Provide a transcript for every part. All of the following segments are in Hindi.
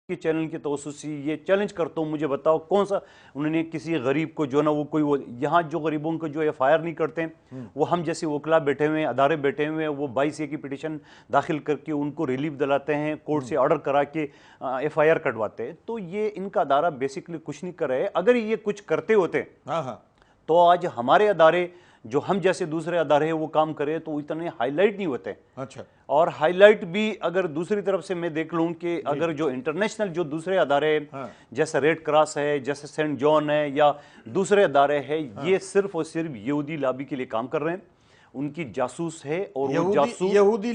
के चैनल की तवज्जो से ये चैलेंज करता हूँ, मुझे बताओ कौन सा उन्होंने किसी गरीब को जो ना वो कोई वो यहाँ जो गरीबों को जो FIR नहीं करते हैं, वो हम जैसे वकला बैठे हुए हैं, अदारे बैठे हुए हैं, वो 22A की पिटिशन दाखिल करके उनको रिलीफ दिलाते हैं, कोर्ट से ऑर्डर करा के FIR कटवाते हैं। तो ये इनका अदारा बेसिकली कुछ नहीं कर रहे। अगर ये कुछ करते होते तो आज हमारे अदारे जो हम जैसे दूसरे अदारे हैं वो काम करें तो इतने हाईलाइट नहीं होते। अच्छा, और हाईलाइट भी अगर दूसरी तरफ से मैं देख लूं कि अगर जो इंटरनेशनल जो दूसरे अदारे जैसे रेड क्रॉस है, जैसे सेंट जॉन है या दूसरे अदारे हैं, ये सिर्फ और सिर्फ यहूदी लॉबी के लिए काम कर रहे हैं, उनकी जासूस है। और वो जासूस यहूदी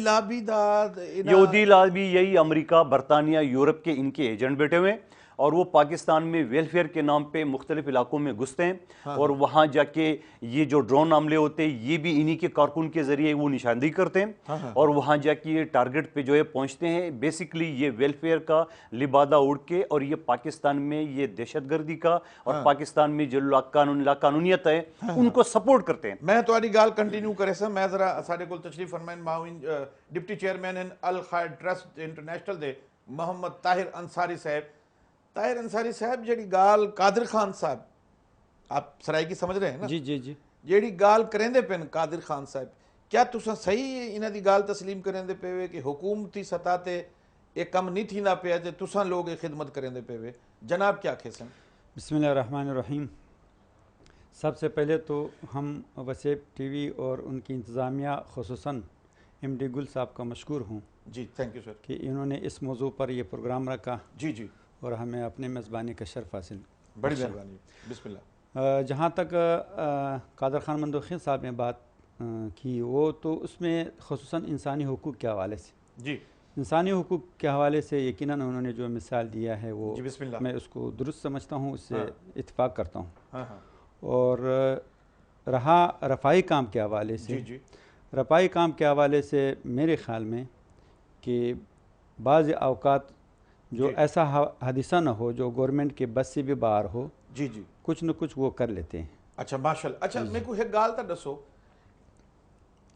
लॉबी यही अमेरिका, बरतानिया, यूरोप के इनके एजेंट बैठे हुए हैं और वो पाकिस्तान में वेलफेयर के नाम पे मुख्तलिफ इलाकों में घुसते हैं और वहाँ जाके ये जो ड्रोन हमले होते हैं ये भी इन्हीं के कारकुन के जरिए वो निशानदेही करते हैं और वहाँ जाके ये टारगेट पे जो है पहुँचते हैं। बेसिकली ये वेलफेयर का लिबादा उड़ के और ये पाकिस्तान में ये दहशतगर्दी का और पाकिस्तान में जो लाकानूनियत है उनको सपोर्ट करते हैं। मैं तुम्हारी गाल कंटिन्यू करे सर, मैं जरा साडे कोल तशरीफ फरमाइन माउइन डिप्टी चेयरमैन अल खैर ट्रस्ट इंटरनेशनल दे मोहम्मद ताहिर अंसारी साहब। ताहिर अंसारी साहब, जी गाल कादिर खान साहब, आप सराय की समझ रहे हैं ना? जी जी जी। जी गाल करेंदे पेन कादिर खान साहब, क्या तुसा सही इन्हां दी गाल तस्लीम करेंदे पे कि हुकूमती सतह ते ये कम नहीं थींदा पिया ते तुसा लोग ये खिदमत करेंदे पे? जनाब क्या खेसन? बिस्मिल्लाहिर्रहमानिर्रहीम। सबसे पहले तो हम वसेब TV और उनकी इंतज़ामिया खुसूसन MD गुल साहब का मशकूर हूँ। जी थैंक यू सर कि इन्होंने इस मौजू पर ये प्रोग्राम रखा। जी जी, और हमें अपने मेज़बानी का शर्फ हासिल। बड़ी मेहरबानी, बिस्मिल्लाह। जहाँ तक कादर खान मंदोखी साहब ने बात की, वो तो उसमें खुसूसन इंसानी हुकूक़ के हवाले से, जी इंसानी हुकूक़ के हवाले से यकीनन उन्होंने जो मिसाल दिया है वो मैं उसको दुरुस्त समझता हूँ, उससे इत्फाक करता हूँ। और रहा रफ़ाई काम के हवाले से, रफ़ाई काम के हवाले से मेरे ख़्याल में कि बाज़ औक़ात जो ऐसा हादिसा न हो जो गवर्नमेंट के बस से भी बाहर हो, जी जी, कुछ न कुछ वो कर लेते हैं। अच्छा माशाल्लाह। अच्छा मेरे को एक गाल तो दसो,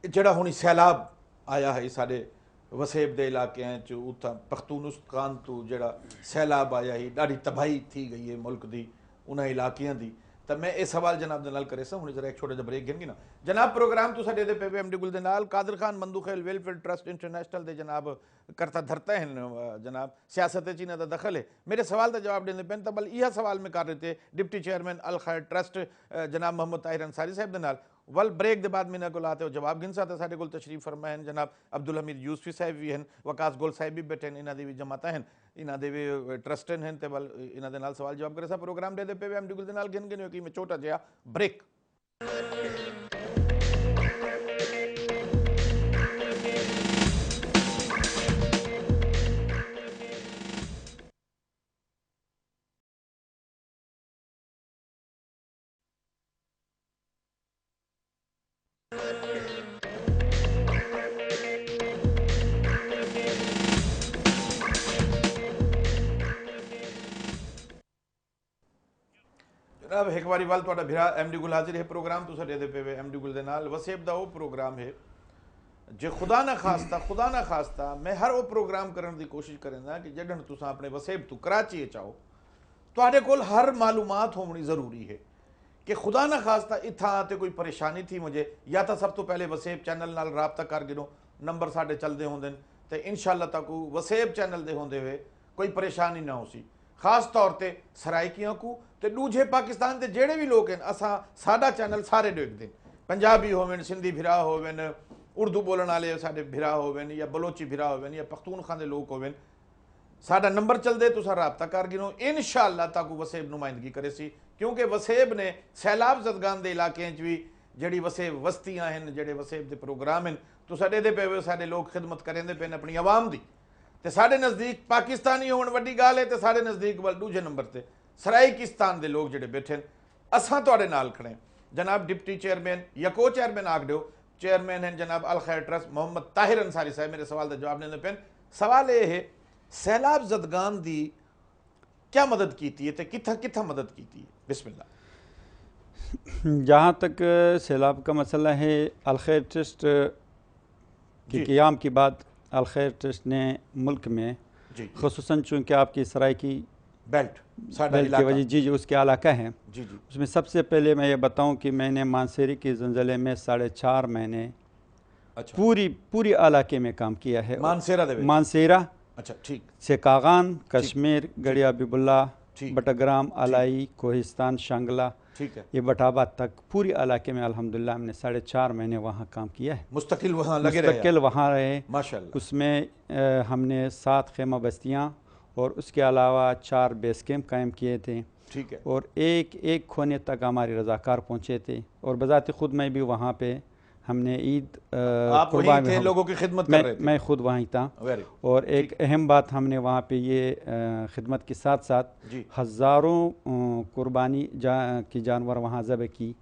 जड़ा हुणी सैलाब आया है साढ़े वसेब दे इलाके च, उतना पख्तूनस्तान तो जड़ा सैलाब आया ही, ॾाढी तबाही थी गई है मुल्क दी उन्हें इलाकियां दी। तो मैं ये सवाल जनाब दे नाल करे सा, हुणे जरा एक छोटा जा ब्रेक गिनगी ना जनाब। प्रोग्राम तो साडे दे पे MD गुल दे नाल Qadir Khan Mandokhel welfare trust international दे जनाब करता धरते हैं जनाब, सियासत च इन्हां दा दखल है। मेरे सवाल का जवाब देंदे पेन, तो बल यह सवाल में कर रहे थे डिप्टी चेयरमैन अल खैर ट्रस्ट जनाब मोहम्मद ताहिर अंसारी साहब दे नाल। वल ब्रेक के बाद मैं को आते हो जवाब गिन साते साडे कोल तशरीफ फरमा हैं जनाब अब्दुल हमीद यूसुफी साहब भी हैं, वकास गोल साहब भी बैठे हैं, इन्हां दी भी जमाता हैं, इन्हां दे भी ट्रस्टन हैं, ते बल इन्हां दे नाल सवाल जवाब करे सा प्रोग्राम दे पे MD गुल दे नाल गिन गिन कि मैं छोटा जिहा ब्रेक। जनाब एक बारी वाल तुहाडा भिरा MD गुल हाजिर है। प्रोग्राम तुसां दे पे MD गुल दे नाल वसेब दा वो प्रोग्राम है जो खुदा ना खास्ता मैं हर वो प्रोग्राम करने की कोशिश करेंदा कि जडन तुसां अपने वसेब तो कराची चाहो तुहाडे कोल हर मालूमात होनी ज़रूरी है कि खुदा ना खास्ता इत्थां ते कोई परेशानी थी मुझे, या तो सब तो पहले वसेब चैनल नाल राबता कर गिनो, नंबर साढ़े चलते होंगे तो इंशाअल्लाह तक वसेब चैनल दे होंदे हुए कोई परेशानी ना हो सी। खास तौर पर सराइकियों को तो दूजे पाकिस्तान के जेड़े भी लोग हैं असा साडा चैनल सारे देखते हैं, पंजाबी होवन, सिंधी भिरा होवन, उर्दू बोलने वाले साडे भिरा होवन या बलोची भिरा होवन या पख्तूनख्वा के लोग होवन, साडा नंबर चलते तुसा राबता कर गिनो, इंशाअल्लाह तक वसेब नुमाइंदगी करे सी। क्योंकि वसेब ने सैलाब जदगान के इलाके भी जड़ी वसेब वस्तियाँ हैं, जड़े वसेब के प्रोग्राम हैं, तो साडे दे पे साडे लोग खिदमत करेंदे पे अपनी आवाम की। तो साडे नज़दीक पाकिस्तानी होने वड्डी गाल है, तो साडे नज़दीक वाल दूजे नंबर पर सराइकिस्तान के लोग जड़े बैठे हैं। असां तुहाडे नाल खड़े जनाब डिप्टी चेयरमैन या को चेयरमैन आख दो, चेयरमैन हैं जनाब अल खैर ट्रस्ट मोहम्मद ताहिर अंसारी साहब। मेरे सवाल का जवाब देंदे पे सवाल ये है सैलाब जदगान दी क्या मदद की है, तो किथा किथा मदद की है? बिस्मिल्लाह। जहाँ तक सैलाब का मसला है, अल खैर ट्रस्ट के क़याम की बात अल खैर ट्रस्ट ने मुल्क में ख़ुसूसन चूँकि आपकी सराइकी बेल्ट की वजह जी उसके इलाका है जी। उसमें सबसे पहले मैं ये बताऊं कि मैंने मानसेरी के ज़ंज़ले में 4.5 महीने पूरी इलाके में काम किया है। मानसेरा अच्छा ठीक से कागान, कश्मीर, गड़िया बिबुल्ला, बटग्राम, अलाई, कोहिस्तान, शांगला, ठीक है, ये बटाबाद तक पूरी इलाके में अल्हम्दुलिल्लाह हमने 4.5 महीने वहाँ काम किया है। मुस्तकिल वहाँ रहे माशाअल्लाह। उसमें हमने 7 खेमा बस्तियाँ और उसके अलावा 4 बेस कैंप कायम किए थे। ठीक है। और एक खोने तक हमारे रज़ाकार पहुँचे थे और बज़ात ख़ुद मैं भी वहाँ पे हमने ईद कुर्बानी थे, लोगों की खिदमत कर रहे थे। मैं खुद वहीं था। और एक अहम बात हमने वहाँ पे ये खिदमत के साथ साथ हज़ारों कुर्बानी की जानवर वहाँ ज़बह की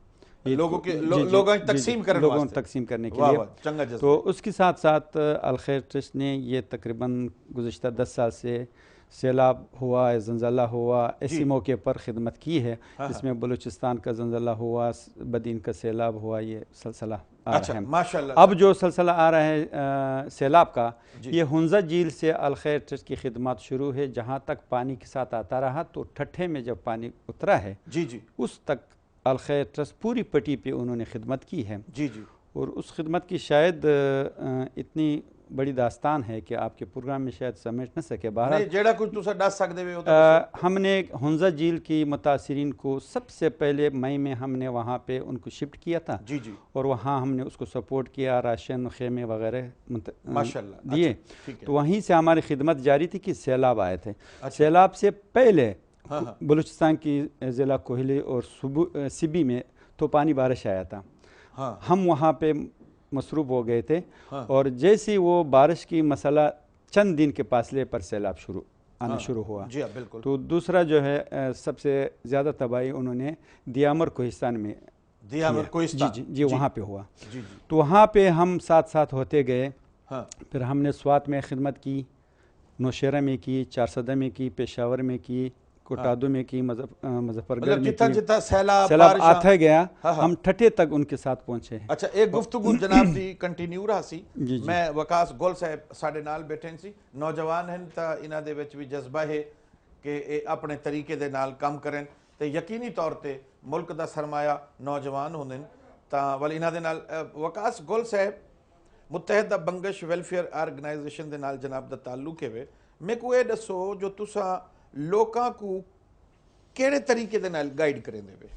लोगों तकसीम करने के लिए। तो उसके साथ साथ अल-खैर ट्रस्ट ने ये तकरीबन गुज़िश्ता 10 साल से सैलाब हुआ, ज़ंज़ला हुआ, ऐसी मौके पर खिदमत की है। इसमें बलूचिस्तान का ज़ंज़ला हुआ, बदीन का सैलाब हुआ, ये सिलसिला आ रहा है माशाअल्लाह। अब जो सिलसिला आ रहा है सैलाब का, ये हुंजा झील से अल-खैर ट्रस्ट की खिदमत शुरू है। जहाँ तक पानी के साथ आता रहा तो ठट्ठे में जब पानी उतरा है जी उस तक अल-खैर ट्रस्ट पूरी पट्टी पे उन्होंने खिदमत की है जी। और उस खिदमत की शायद इतनी बड़ी दास्तान है कि आपके प्रोग्राम में शायद समझ न सके। हमने हुंजा झील की मुतासिरीन को सबसे पहले मई में हमने वहाँ पे उनको शिफ्ट किया था जी। और वहाँ हमने उसको सपोर्ट किया, राशन, खेमे वगैरह माशाअल्लाह दिए। तो वहीं से हमारी खिदमत जारी थी कि सैलाब आए थे। सैलाब से पहले बलूचिस्तान की ज़िला कोहली और सिबी में तूफ़ानी बारिश आया था। हम वहाँ पे मसरूफ़ हो गए थे और जैसे वो बारिश की मसला चंद दिन के फासले पर सैलाब आना शुरू हुआ। जी बिल्कुल। तो दूसरा जो है सबसे ज़्यादा तबाही उन्होंने दियामर कोहिस्तान में जी वहाँ पे हुआ। तो वहाँ पे हम साथ साथ होते गए। फिर हमने स्वात में खिदमत की, नौशेरा में की, चारसदा में की, पेशावर में की, कोटादू में की, मुजफ्फरगढ़ में की। सैलाब आता गया, हम ठट्ठे तक उनके साथ पहुंचे हैं। अच्छा, एक गुफ्तगू जनाब दी कंटिन्यू रहा सी। मैं वकास गोल साहब साडे नाल बैठे सी, नौजवान हैं ता इना दे विच भी जज्बा है कि अपने तरीके दे नाल काम करें ते यकीनी तौर पे मुल्क दा सरमाया नौजवान होंदे ता वल इना दे नाल वकास गोल साहब मुत्तहिदा बंगश वेलफेयर ऑर्गेनाइजेशन दे नाल जनाब दा ताल्लुक है। मैं को दसो जो तुसा लोकां को केड़े तरीके दे नाल गाइड करेंदे वे?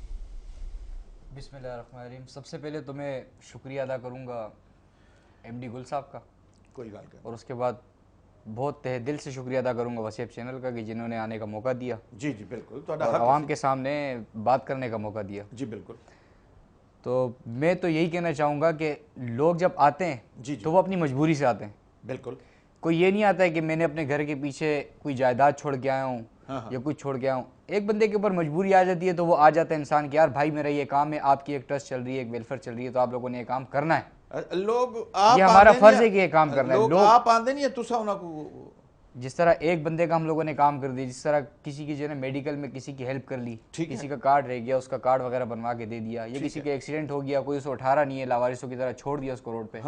बिस्मिल्लाहिर्रहमानिर्रहीम। सबसे पहले तो मैं शुक्रिया अदा करूँगा एमडी गुल साहब का, कोई बात नहीं, और उसके बाद बहुत तहे दिल से शुक्रिया अदा करूँगा वसीब चैनल का कि जिन्होंने आने का मौका दिया। जी बिल्कुल, और आवाम के सामने बात करने का मौका दिया। जी बिल्कुल। तो मैं तो यही कहना चाहूँगा कि लोग जब आते हैं तो वो अपनी मजबूरी से आते हैं। बिल्कुल। कोई ये नहीं आता है कि मैंने अपने घर के पीछे कोई जायदाद छोड़ के आया हूँ या कुछ छोड़ के आया हूँ। एक बंदे के ऊपर मजबूरी आ जाती है तो वो आ जाता है इंसान कि यार भाई मेरा ये काम है, आपकी एक ट्रस्ट चल रही है, एक वेलफेयर चल रही है, तो आप लोगों ने ये काम करना है। ये हमारा फर्ज है कि ये काम करना है। लोग आप आंदे नहीं है तुसा उना को। जिस तरह एक बंदे का हम लोगों ने काम कर दिया, जिस तरह किसी की जो है मेडिकल में किसी की हेल्प कर ली, किसी का कार्ड रह गया उसका कार्ड वगैरह बनवा के दे दिया, या किसी का एक्सीडेंट हो गया, कोई उसको उठा रहा नहीं है, लावारिसों की तरह छोड़ दिया उसको रोड पे,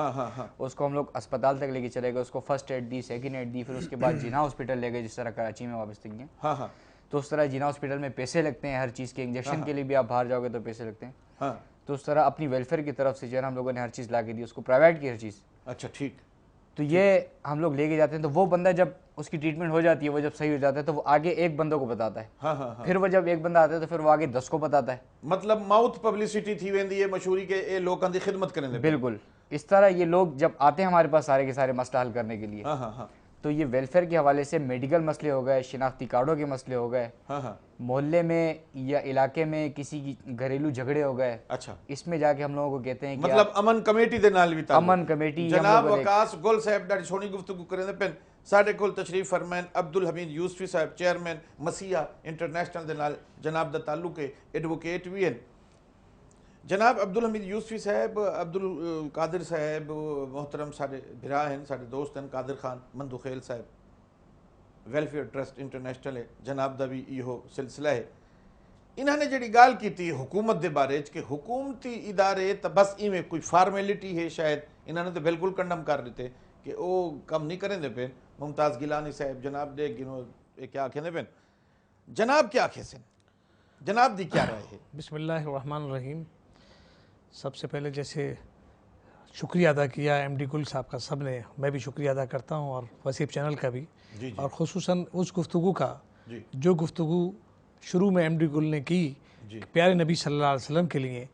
उसको हम लोग अस्पताल तक लेके चले गए, उसको फर्स्ट एड दी, सेकंड एड दी, फिर उसके बाद जिना हॉस्पिटल ले गए, जिस तरह कराची में वापस तक गए। तो उस तरह जिना हॉस्पिटल में पैसे लगते हैं हर चीज़ के, इंजेक्शन के लिए भी आप बाहर जाओगे तो पैसे लगते हैं। तो उस तरह अपनी वेलफेयर की तरफ से जो है हम लोगों ने हर चीज़ ला के दी उसको, प्राइवेट की हर चीज़। अच्छा ठीक। तो ये हम लोग लेके जाते हैं, तो वो बंदा जब उसकी ट्रीटमेंट हो जाती है, वो जब सही हो जाता है तो वो आगे एक बंदों को बताता है। फिर वो जब एक बंदा आता है तो फिर वो आगे 10 को बताता है। मतलब माउथ पब्लिसिटी थी वेंदी है मशहूरी के ए लोगों की खिदमत करेंगे। बिल्कुल इस तरह ये लोग जब आते हैं हमारे पास सारे के सारे मसला हल करने के लिए। तो ये वेलफेयर के हवाले से मेडिकल मसले हो गए, शिनाख्ती कार्डों के मसले हो गए, मोहल्ले में या इलाके में किसी की घरेलू झगड़े हो गए। अच्छा, इसमें जाके हम लोगों को कहते हैं मतलब अमन कमेटी दे नाल भी अमन कमेटी। जनाब वकास गुल साहब डी सोनी गुफ्तगू करेंदे पेन साडे कोल तशरीफ फरमान अब्दुल हमीद यूसुफी साहब चेयरमैन मसीहा इंटरनेशनल दे नाल जनाब दा ताल्लुक है, एडवोकेट भी हैं। जनाब अब्दुल हमीद यूसुफी साहब, अब्दुल कादिर साहब मोहतरम साडे भिरा हैं, साडे दोस्त हैं, कादिर खान मंदुखेल साहब वेलफेयर ट्रस्ट इंटरनेशनल है, जनाब दा भी इहो सिलसिला है। इन्होंने जी गाल की हुकूमत के बारे कि हुकूमती इदारे तो बस इवें कोई फार्मेलिटी है, शायद इन्होंने तो बिल्कुल कंडम कर दिते कि वो कम नहीं करेंदे पे, मुमताज़ गिलानी साहब जनाब दे गिनो क्या आखे पेन जनाब क्या आखे से जनाब दी क्या राय है? बिस्मिल्लाहिर्रहमानिर्रहीम। सबसे पहले जैसे शुक्रिया अदा किया एमडी गुल साहब का, सब ने, मैं भी शुक्रिया अदा करता हूँ और वसीब चैनल का भी, और ख़ुसूसन उस गुफ्तगू का जो गुफ्तगू शुरू में एमडी गुल ने की प्यारे नबी सल्लल्लाहु अलैहि वसल्लम के लिए,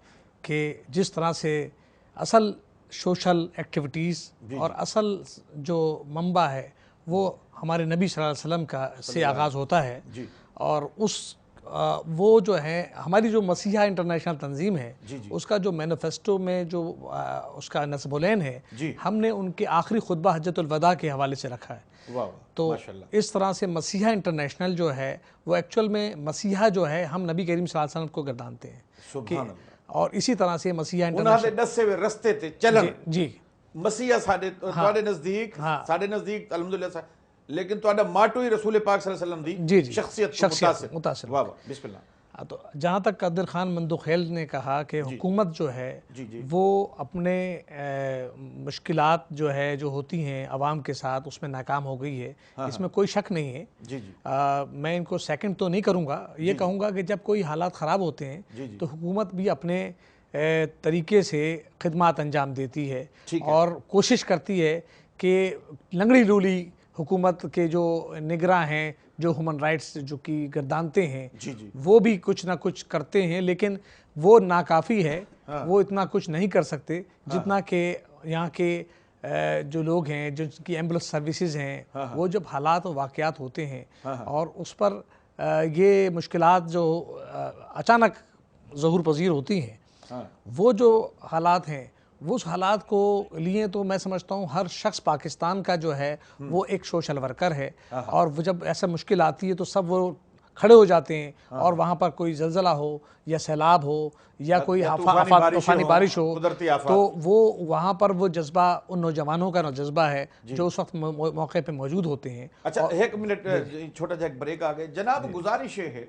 कि जिस तरह से असल सोशल एक्टिविटीज़ और असल जो मंबा है वो हमारे नबी सल्लल्लाहु अलैहि वसल्लम का से आगाज़ होता है, और उस वो जो है हमारी जो मसीहा इंटरनेशनल तंजीम है उसका जो मैनिफेस्टो में जो उसका नस्बुलैन है, हमने उनके आखिरी खुतबा हज्जतुल वदा के हवाले से रखा है। तो इस तरह से मसीहा इंटरनेशनल जो है वो एक्चुअल में मसीहा जो है हम नबी करीम सल्लल्लाहु अलैहि वसल्लम को गर्दानते हैं, और इसी तरह से मसीहा इंटरनेशनल रस्ते थे चलन जी मसीहा साडे नजदीक अल्हम्दुलिल्लाह, लेकिन तो माटो ही रसूल पाक सल्लल्लाहु अलैहि वसल्लम दी शख्सियत मुतासिर। वाह बिस्मिल्लाह। तो जहाँ तक कादिर खान मंदोखेल ने कहा कि हुकूमत जो है वो अपने मुश्किलात जो है जो होती हैं आवाम के साथ उसमें नाकाम हो गई है, इसमें कोई शक नहीं है। मैं इनको सेकंड तो नहीं करूँगा, ये कहूँगा कि जब कोई हालात ख़राब होते हैं तो हुकूमत भी अपने तरीके से खिदमत अंजाम देती है और कोशिश करती है कि लंगड़ी लूली हुकूमत के जो निगरां हैं, जो ह्यूमन राइट्स जो कि गर्दानते हैं, वो भी कुछ ना कुछ करते हैं, लेकिन वो नाकाफ़ी है। वो इतना कुछ नहीं कर सकते जितना कि यहाँ के जो लोग हैं, जिनकी एम्बुलेंस सर्विसेज हैं, वो जब हालात और वाक़यात होते हैं और उस पर ये मुश्किलात जो अचानक ज़हूर पज़ीर होती हैं, वो जो हालात हैं, वो उस हालात को लिए तो मैं समझता हूँ हर शख्स पाकिस्तान का जो है वो एक सोशल वर्कर है, और वो जब ऐसा मुश्किल आती है तो सब वो खड़े हो जाते हैं, और वहाँ पर कोई ज़लज़ला हो या सैलाब हो या कोई तूफ़ानी बारिश हो, तो वो वहाँ पर वो जज्बा उन नौजवानों का जज्बा है जो उस वक्त मौके पे मौजूद होते हैं। अच्छा, एक मिनट छोटा सा ब्रेक आ गए जनाब। गुजारिश है